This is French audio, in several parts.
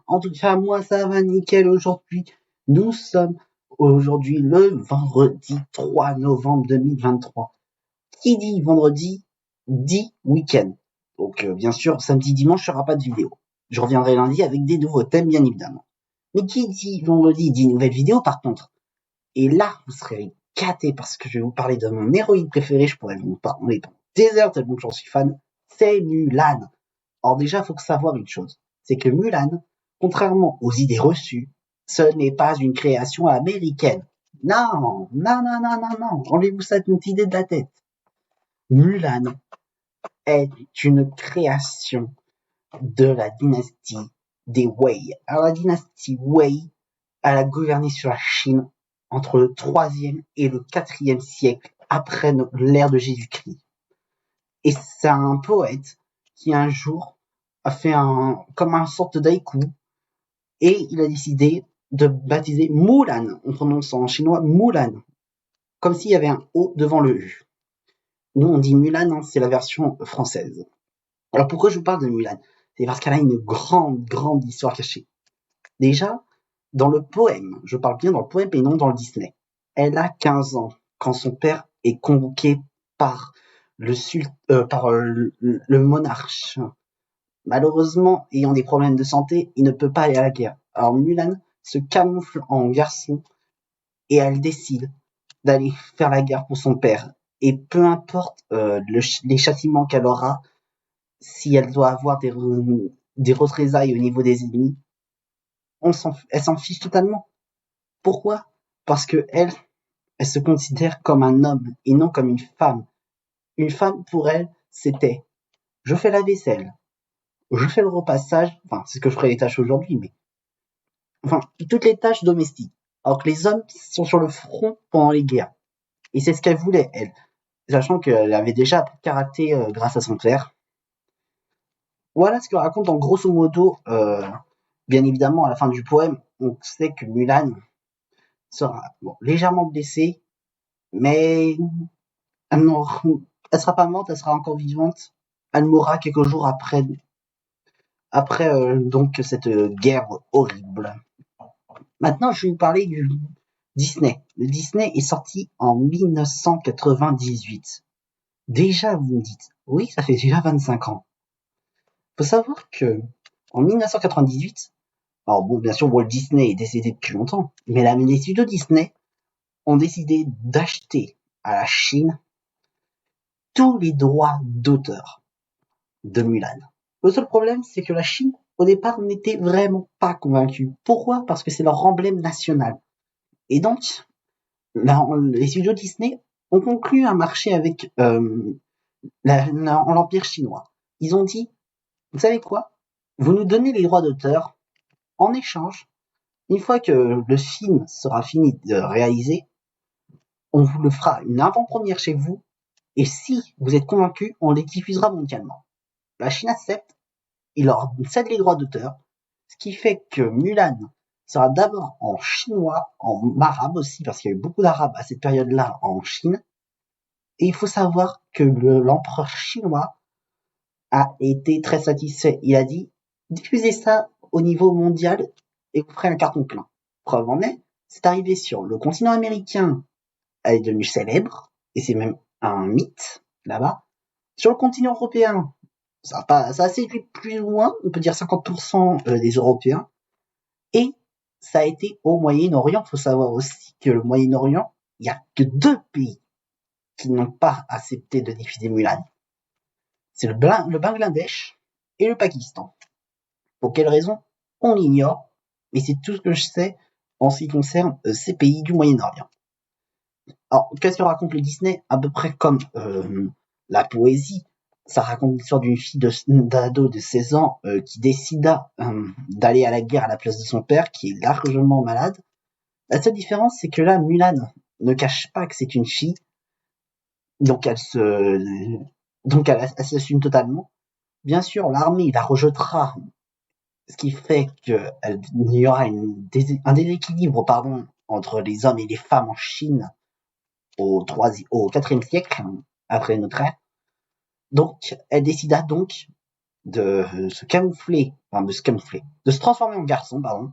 En tout cas, moi, ça va nickel aujourd'hui. Nous sommes aujourd'hui le vendredi 3 novembre 2023. Qui dit vendredi dit week-end. Donc, bien sûr, samedi, dimanche, il n'y aura pas de vidéo. Je reviendrai lundi avec des nouveaux thèmes, bien évidemment. Mais qui dit vendredi dit nouvelle vidéo, par contre. Et là, vous serez gâtés parce que je vais vous parler de mon héroïne préférée. Je pourrais vous parler pendant des heures tellement que j'en suis fan. C'est Mulan. Alors déjà, il faut savoir une chose. C'est que Mulan, contrairement aux idées reçues, ce n'est pas une création américaine. Non, non, non, non, non, non. Enlevez-vous cette idée de la tête. Mulan est une création de la dynastie des Wei. Alors la dynastie Wei, elle a gouverné sur la Chine entre le 3e et le 4e siècle après l'ère de Jésus-Christ. Et c'est un poète qui un jour a fait comme un sorte d'haïku et il a décidé de baptiser Mulan, on prononce en chinois Mulan, comme s'il y avait un O devant le U. Nous on dit Mulan, hein, c'est la version française. Alors pourquoi je vous parle de Mulan? C'est parce qu'elle a une grande histoire cachée. Déjà, dans le poème, je parle bien dans le poème et non dans le Disney, elle a 15 ans quand son père est convoqué par le monarque. Malheureusement, ayant des problèmes de santé, il ne peut pas aller à la guerre. Alors Mulan se camoufle en garçon et elle décide d'aller faire la guerre pour son père. Et peu importe les châtiments qu'elle aura, si elle doit avoir des représailles au niveau des ennemis, elle s'en fiche totalement. Pourquoi? Parce que elle se considère comme un homme et non comme une femme. Une femme, pour elle, c'était je fais la vaisselle, je fais le repassage, enfin, c'est ce que je ferais les tâches aujourd'hui, mais enfin, toutes les tâches domestiques. Alors que les hommes sont sur le front pendant les guerres. Et c'est ce qu'elle voulait, elle. Sachant qu'elle avait déjà appris le karaté grâce à son père. Voilà ce que raconte en grosso modo, bien évidemment, à la fin du poème, on sait que Mulan sera légèrement blessée, mais elle, elle sera pas morte, elle sera encore vivante. Elle mourra quelques jours après donc cette guerre horrible. Maintenant, je vais vous parler du Disney. Le Disney est sorti en 1998. Déjà, vous me dites, oui, ça fait déjà 25 ans. Faut savoir que en 1998, alors bon, bien sûr, Walt Disney est décédé depuis longtemps, mais les studios Disney ont décidé d'acheter à la Chine tous les droits d'auteur de Mulan. Le seul problème, c'est que la Chine, au départ, n'était vraiment pas convaincue. Pourquoi? Parce que c'est leur emblème national. Et donc, les studios Disney ont conclu un marché avec l'Empire chinois. Ils ont dit, vous savez quoi? Vous nous donnez les droits d'auteur, en échange, une fois que le film sera fini de réaliser, on vous le fera une avant-première chez vous, et si vous êtes convaincus, on les diffusera mondialement. La Chine accepte, il leur cède les droits d'auteur, ce qui fait que Mulan sera d'abord en chinois, en arabe aussi, parce qu'il y a eu beaucoup d'arabes à cette période-là en Chine. Et il faut savoir que l'empereur chinois a été très satisfait. Il a dit, diffusez ça au niveau mondial et vous ferez un carton plein. Preuve en est, c'est arrivé sur le continent américain, elle est devenue célèbre, et c'est même un mythe là-bas. Sur le continent européen, ça a séduit plus loin, on peut dire 50% des Européens, et ça a été au Moyen-Orient. Il faut savoir aussi que le Moyen-Orient, il n'y a que 2 pays qui n'ont pas accepté de diffuser Mulan. C'est le Bangladesh et le Pakistan. Pour quelle raison? On l'ignore, mais c'est tout ce que je sais en ce qui concerne ces pays du Moyen-Orient. Alors, qu'est-ce que raconte le Disney? À peu près comme la poésie. Ça raconte l'histoire d'une fille d'ado de 16 ans qui décida d'aller à la guerre à la place de son père, qui est largement malade. La seule différence, c'est que là, Mulan ne cache pas que c'est une fille, donc elle s'assume totalement. Bien sûr, l'armée la rejettera, ce qui fait qu'il y aura un déséquilibre entre les hommes et les femmes en Chine au 4e siècle après notre ère. Donc, elle décida donc de se camoufler, de se transformer en garçon, pardon,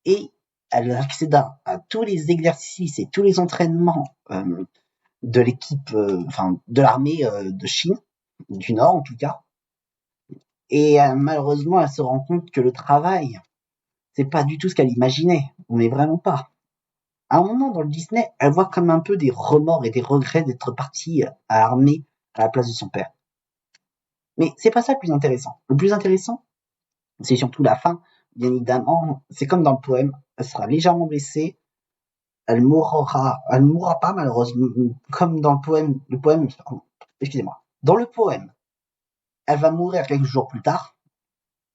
et elle accéda à tous les exercices et tous les entraînements de l'équipe, de l'armée de Chine, du Nord en tout cas. Et malheureusement, elle se rend compte que le travail, c'est pas du tout ce qu'elle imaginait. On n'est vraiment pas. À un moment dans le Disney, elle voit comme un peu des remords et des regrets d'être partie à l'armée à la place de son père. Mais c'est pas ça le plus intéressant. Le plus intéressant, c'est surtout la fin. Bien évidemment, c'est comme dans le poème, elle sera légèrement blessée, elle mourra pas malheureusement, comme dans le poème, excusez-moi. Dans le poème, elle va mourir quelques jours plus tard.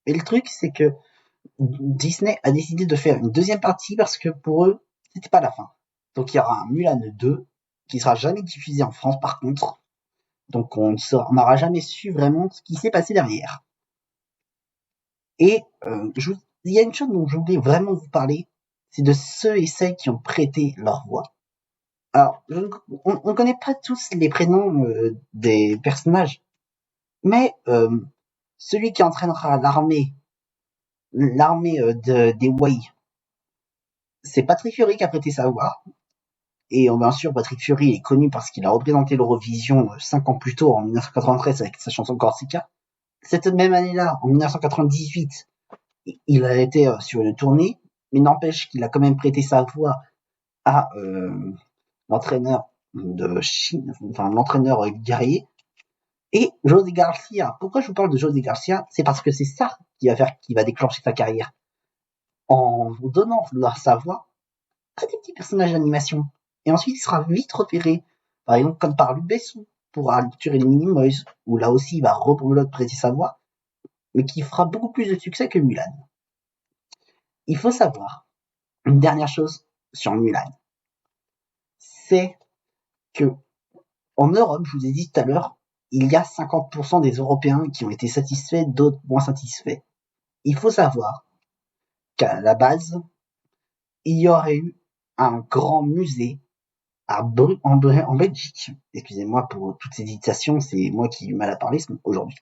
Et le truc, c'est que Disney a décidé de faire une deuxième partie parce que pour eux, c'était pas la fin. Donc il y aura un Mulan 2 qui sera jamais diffusé en France par contre. Donc on n'aura jamais su vraiment ce qui s'est passé derrière. Et il y a une chose dont je voulais vraiment vous parler, c'est de ceux et celles qui ont prêté leur voix. Alors, on connaît pas tous les prénoms des personnages, mais celui qui entraînera l'armée des Wai, c'est Patrick Fiori qui a prêté sa voix. Et bien sûr, Patrick Fiori est connu parce qu'il a représenté l'Eurovision 5 ans plus tôt, en 1993, avec sa chanson Corsica. Cette même année-là, en 1998, il a été sur une tournée, mais n'empêche qu'il a quand même prêté sa voix à l'entraîneur de Chine, l'entraîneur guerrier. Et José Garcia, pourquoi je vous parle de José Garcia? C'est parce que c'est ça qui va déclencher sa carrière. En donnant sa voix à des petits personnages d'animation. Et ensuite, il sera vite repéré, par exemple, comme par Luc Besson, pour Arthur et les Minimoys, où là aussi, il va prêter sa voix, mais qui fera beaucoup plus de succès que Mulan. Il faut savoir, une dernière chose sur Mulan, c'est que en Europe, je vous ai dit tout à l'heure, il y a 50% des Européens qui ont été satisfaits, d'autres moins satisfaits. Il faut savoir qu'à la base, il y aurait eu un grand musée en Belgique. Excusez-moi pour toutes ces hésitations, c'est moi qui ai eu mal à parler aujourd'hui.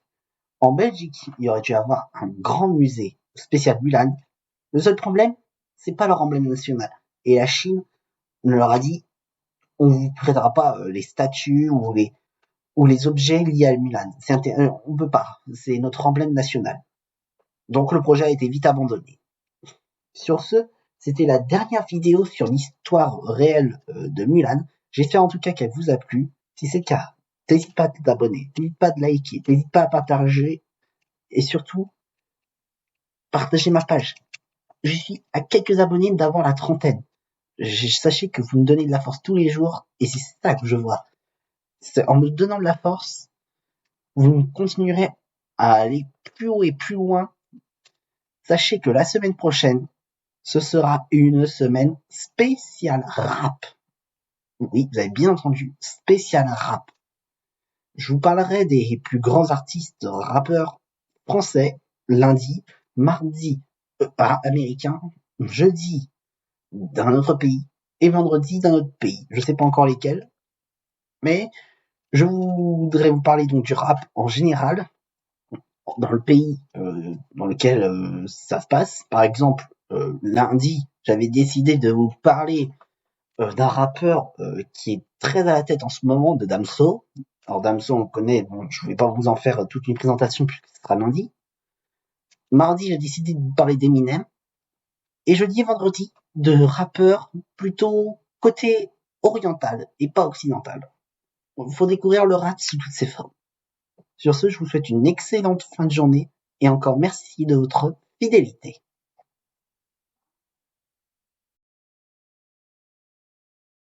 En Belgique, il y aurait dû avoir un grand musée spécial Mulan. Le seul problème, c'est pas leur emblème national. Et la Chine leur a dit, on vous prêtera pas les statues ou les objets liés à Mulan. On peut pas. C'est notre emblème national. Donc le projet a été vite abandonné. Sur ce, c'était la dernière vidéo sur l'histoire réelle de Mulan. J'espère en tout cas qu'elle vous a plu. Si c'est le cas, n'hésite pas à t'abonner, n'hésite pas à liker, n'hésite pas à partager et surtout, partagez ma page. Je suis à quelques abonnés d'avoir la trentaine. Sachez que vous me donnez de la force tous les jours et c'est ça que je vois. En me donnant de la force, vous continuerez à aller plus haut et plus loin. Sachez que la semaine prochaine, ce sera une semaine spéciale rap. Oui, vous avez bien entendu, spéciale rap. Je vous parlerai des plus grands artistes rappeurs français lundi, mardi américain, jeudi d'un autre pays et vendredi d'un autre pays. Je sais pas encore lesquels, mais je voudrais vous parler donc du rap en général dans le pays dans lequel ça se passe. Par exemple, lundi, j'avais décidé de vous parler d'un rappeur qui est très à la tête en ce moment, de Damso. Alors Damso, on le connaît, bon, je ne vais pas vous en faire toute une présentation puisque ce sera lundi. Mardi, j'ai décidé de vous parler d'Eminem. Et jeudi et vendredi, de rappeurs plutôt côté oriental et pas occidental. Il faut découvrir le rap sous toutes ses formes. Sur ce, je vous souhaite une excellente fin de journée et encore merci de votre fidélité.